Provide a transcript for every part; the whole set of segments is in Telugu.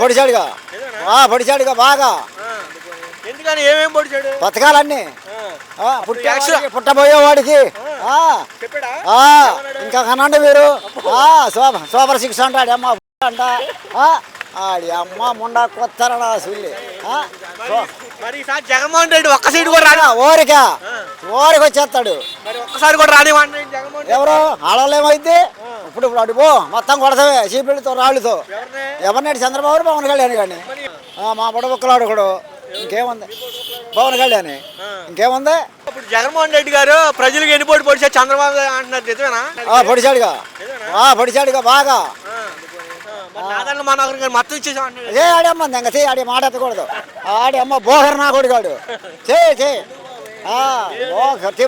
పొడిచాడుగా పొడిచాడుగా బాగా. ఎందుకని ఏమేమి పొడిచాడు? పథకాలన్నీ ఆ, పుట్టబోయేవాడికి చెప్పాడా? ఇంకా కనండి మీరు సూపర్ సిక్స్ అంటాడు అమ్మ అంట ఆడి అమ్మ ముండా కొత్తరడా సుల్లి. మరి ఈసారి జగన్మోహన్ రెడ్డి ఒక్క సీటు కూడా రాని ఊరికా ఊరికి వచ్చేస్తాడు. మరి ఒక్కసారి కూడా రానివ్వండి జగన్మోహన్ ఎవరు ఆడవాళ్ళేమైతే ఇప్పుడు అడుపో మొత్తం కొడతావే చీపిళ్ళతో రాళ్ళతో. ఎవరినాడు చంద్రబాబు పవన్ కళ్యాణ్ కానీ మా బుడబుక్కలాడు కూడా ఇంకేముంది పవన్ కళ్యాణ్ ఇంకేముంది. ఇప్పుడు జగన్మోహన్ రెడ్డి గారు ప్రజలకు ఎన్నిపోటు పొడిచారు చంద్రబాబు అంటున్నారు నిజమేనా? పొడిచాడుగా బాగా. మొత్తం ఇచ్చేసాం ఏ ఆడమ్మ దెంగతి ఆడి మాట ఎత్తకూడదు. ఆడి అమ్మ బోహర్ నా కొడుగాడు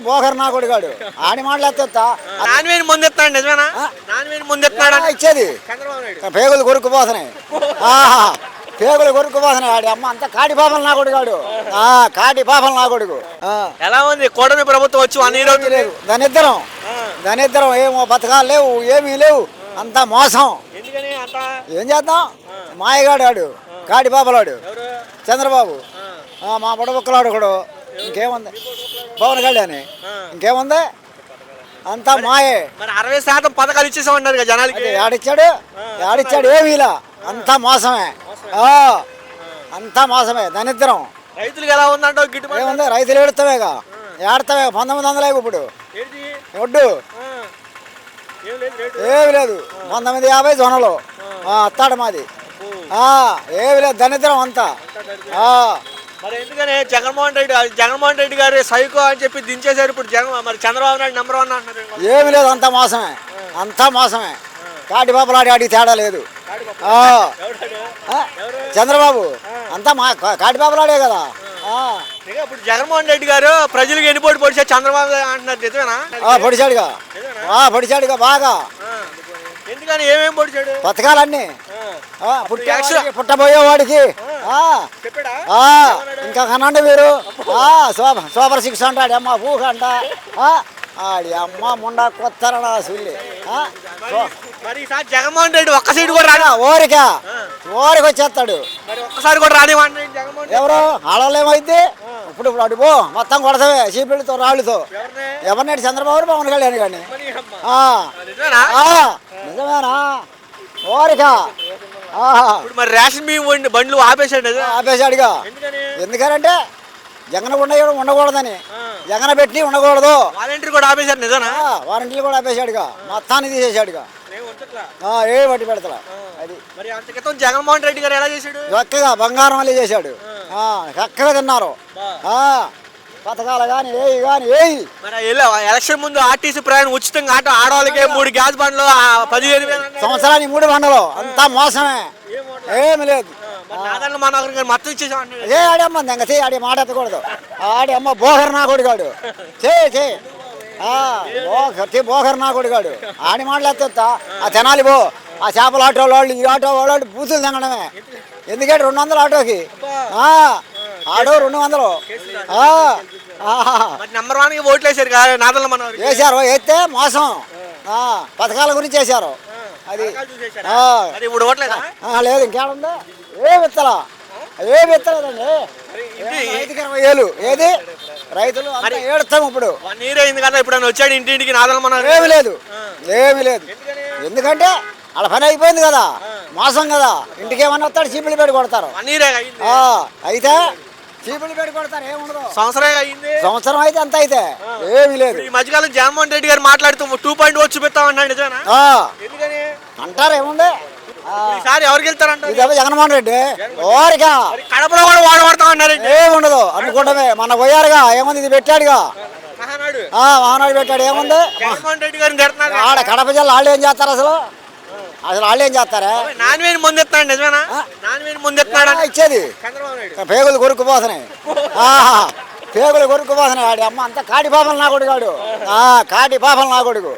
బోహర్ నా కొడుగాడు ఆడి మాటలు ఎత్తా. నాన్ ముందు ఎత్తాడు నిజమేనా? నాన్ ముందు ఎత్తాడు ఇచ్చేది పేగులు కొరుక్కుపోతున్నాయి. పేగులు కొరుక్కుపోతున్నాయి. ఆడి అమ్మ అంతా కాటి పాపలు నా కొడుగాడు. కాటి పాపలు నా కొడుకు. ఎలా ఉంది కూటమి ప్రభుత్వం వచ్చి 1 year లేదు దానిద్దరం ఏమో పథకాలు లేవు ఏమీ లేవు అంతా మోసం. ఏం చేద్దాం మాయగాడు ఆడు కాటి పాపలాడు చంద్రబాబు మా బుడబుక్కలాడు కూడా ఇంకేముంది పవన్ కళ్యాణ్ ఇంకేముంది అంతా మాయే. మరి 60% పథకాలు ఇచ్చేసామన్నారు కదా జనాలకి. ఆడిచ్చాడు ఏమీలా అంతా మోసమే అంతా మోసమే దానిద్దరం. రైతులకు ఎలా ఉందంటే గిట్టుబాటు ఏముంది రైతులు ఏడుతావేగా 1900 ఇప్పుడు ఒడ్డు ఏమి లేదు 1950 జొన్నలు అత్తాడు మాది ఏమి లేదు దరిద్రం అంతా. మరి ఎందుకని జగన్మోహన్ రెడ్డి గారు సైకో అని చెప్పి దించేశారు. ఇప్పుడు మరి చంద్రబాబు నాయుడు నెంబర్ 1 అంటున్నారు. ఏమి లేదు అంతా మోసమే కాటి పాపలాడి ఆడికి తేడా లేదు. చంద్రబాబు అంతా కాటి పాపలాడే కదా. ఇప్పుడు జగన్మోహన్ రెడ్డి గారు ప్రజలకు ఎన్నిపోటు పొడిచారు చంద్రబాబు అంటున్నారు నిజమేనా? పొడిచాడుగా బాగా. ఎందుకని ఏమేమి పొడిచాడు? పథకాలన్నీ పుట్టబోయేవాడికి చెప్పాడా? ఇంకా కనండి మీరు సూపర్ సిక్స్ అంటాడు అమ్మ అంట ఆడి అమ్మ ముండా కొత్తరడా సుల్లి. మరి ఈసారి జగన్మోహన్ రెడ్డి ఒక్క సీటు కూడా రాని ఊరికి వచ్చేస్తాడు. మరి ఒక్కసారి కూడా రానివ్వండి జగన్మోహన్. ఎవరు ఆడవాళ్ళేమైతే ఇప్పుడు అడుపో మొత్తం కొడతావే చీపిళ్ళతో రాళ్ళతో. ఎవరినాడు చంద్రబాబు పవన్ కళ్యాణ్ కానీ నిజమేనా ఊరికా. మరి రేషన్ బియ్యం బండ్లు ఆపేశాడుగా. ఎందుకనంటే జగన్ ఉండకూడదని జగన్ పెట్టి ఉండకూడదు. వాలంటీర్ కూడా ఆపేశాడు నిజమేనా? వారంటీలు కూడా ఆపేశాడుగా మొత్తాన్ని తీసేశాడుగా. ఏ బట్టి పెడతా అది. మరి అంత క్రితం జగన్మోహన్ రెడ్డి గారు ఎలా చేశాడు? చక్కగా బంగారం వల్లే చేశాడు. చక్కగా తిన్నారు పథకాలు కానీ మరి ఎలక్షన్ ముందు ఆర్టీసీ ప్రయాణం ఉచితంగా ఆడవాళ్ళకి 3 గ్యాస్ బండ్లు 15,000 సంవత్సరానికి 3 బండ్లు అంతా మోసమే ఏమి లేదు. మొత్తం ఇచ్చేసాం ఆడమ్మ దెంగతి ఆడి మాట ఎత్తకూడదు. ఆడి అమ్మ బోహర్ నా కొడుగాడు బోహర్ నా కొడుగాడు ఆడి మాటలు ఎత్తా. తెనాలి పో ఆ చేపల ఆటో వాళ్ళు ఈ ఆటో వాళ్ళు బూతులు తినడమే. ఎందుకంటే 200 ఆటోకి ఆటో 200 నెంబర్ 1 ఓట్లు వేసారు కదా వేశారు. వేస్తే మోసం పథకాల గురించి వేశారు. అది ఇప్పుడు ఓట్లేదా? లేదు ఇంకేడుందా ఏమి ఇస్తలేదండి. 20,000 ఏది రైతులు ఏడుస్తాం ఇప్పుడు 1 year అయింది కదా. ఇప్పుడు వచ్చాడు ఇంటింటికి నాదలమన్నారు. ఏమి లేదు ఎందుకంటే అలా పని అయిపోయింది కదా మోసం కదా. ఇంటికి ఏమన్నా వస్తాడు చీపులు పెట్టి కొడతారు. 1 year అయితే చీపులు పెట్టి కొడతారు ఏముండదు. సంవత్సరం అయితే అంత అయితే ఏమి లేదు. ఈ మధ్యకాలం జగన్మోహన్ రెడ్డి గారు మాట్లాడుతూ 2.0 చూపిస్తామన్నాడు నిజమేనా? అంటారు ఏముంది ఈసారి ఎవరికి వెళ్తారంట? జగన్మోహన్ రెడ్డి ఓరిగా కడపలో కూడా వాడబడతామన్నారు. ఏముండదు అనుకుంటమే మన పోయారుగా ఏముంది ఇది పెట్టాడుగా మహానాడు పెట్టాడు ఏముంది. జగన్మోహన్ రెడ్డి గారిని ఆడ కడప జిల్లా వాళ్ళు ఏం చేస్తారు అసలు వాళ్ళు ఏం చేస్తారా? నాన్ వేని ముందు ఎత్తాడు నిజమేనా? నాన్ వేని ముందు ఎత్తాడు ఇచ్చేది పేగులు కొరుక్కుపోతున్నాయి. పేగులు కొరుక్కుపోతున్నాయి. ఆడి అమ్మ అంతా కాటి పాపలు నా కొడుగాడు కాటి పాపలు నా కొడుకు.